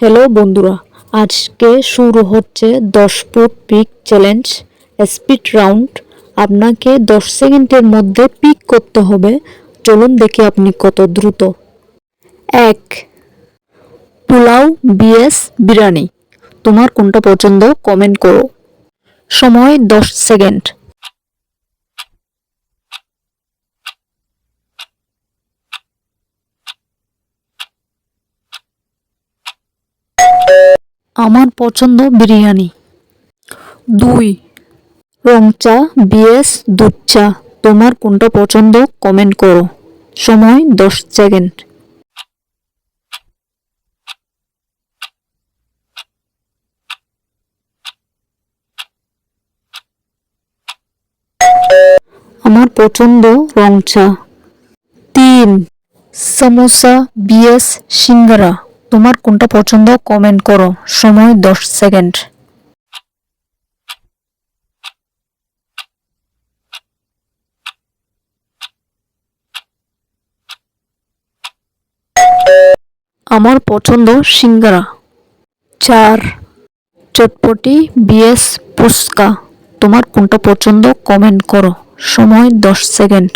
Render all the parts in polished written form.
Hello বন্ধুরা, আজকে শুরু হচ্ছে 10 foot pick challenge speed round. আপনাকে 10 সেকেন্ডের মধ্যে পিক করতে হবে। চলুন দেখি আপনি কত দ্রুত। 1. পোলাও বিএস বিরিয়ানি, তোমার কোনটা পছন্দ কমেন্ট করো। সময় 10 সেকেন্ড। আমার পছন্দ বিরিয়ানি। 2. রং চা বিএস দুধ চা, তোমার কোনটা পছন্দ কমেন্ট করো। সময় 10 সেকেন্ড। আমার পছন্দ রং চা। 3. সমোসা বিএস সিঙ্গারা, তোমার কোনটা পছন্দ কমেন্ট করো। সময় 10 সেকেন্ড। আমার পছন্দ সিঙ্গারা। 4. চটপটি বিএস ফুচকা, তোমার কোনটা পছন্দ কমেন্ট করো। সময় 10 সেকেন্ড।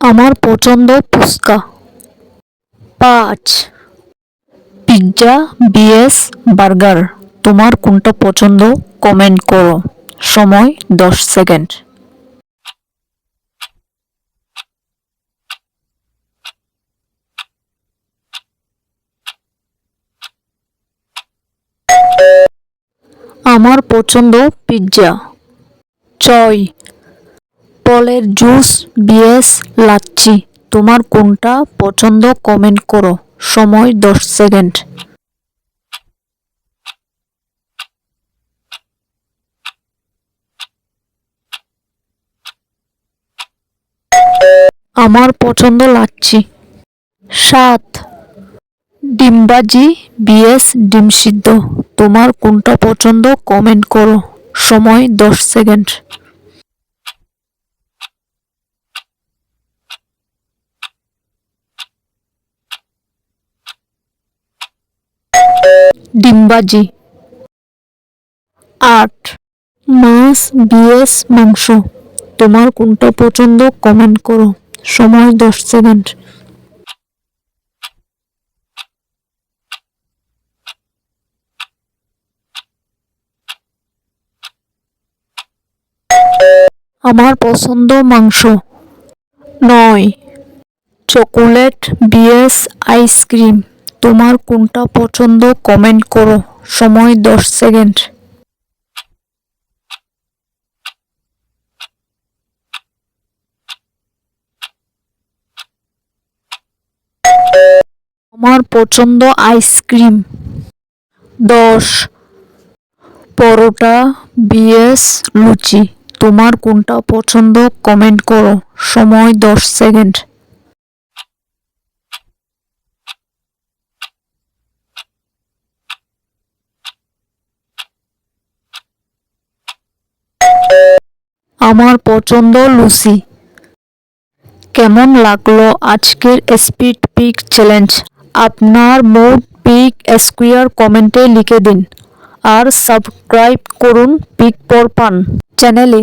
আমার পছন্দ ফুচকা। 5. পিৎজা বিএস বার্গার, তোমার কোনটা পছন্দ কমেন্ট করো। সময় 10 সেকেন্ড। আমার পছন্দ পিৎজা। 6. ফলের জুস বিএস লাচ্ছি, তোমার কোনটা পছন্দ কমেন্ট করো। সময় 10 সেকেন্ড। আমার পছন্দ লাচ্ছি। 7. ডিমবাজি বিএস ডিম সিদ্ধ, তোমার কোনটা পছন্দ কমেন্ট করো। সময় 10 সেকেন্ড। ডিমবাজি। 8. মাছ বিএস মাংস, তোমার কোনটা পছন্দ কমেন্ট করো। সময় 10 সেকেন্ড। আমার পছন্দ মাংস। 9. চকোলেট বিএস আইসক্রিম, তোমার কোনটা পছন্দ কমেন্ট করো। সময় 10 সেকেন্ড। আমার পছন্দ আইসক্রিম। 10. পরোটা বিএস লুচি, তোমার কোনটা পছন্দ কমেন্ট করো। সময় 10 সেকেন্ড। আমার পছন্দ লুচি। কেমন লাগলো আজকের স্পিড পিক চ্যালেঞ্জ? আপনার মোট পিক স্কোয়ার কমেন্টে লিখে দিন আর সাবস্ক্রাইব করুন পিক ফর ফান চ্যানেলে।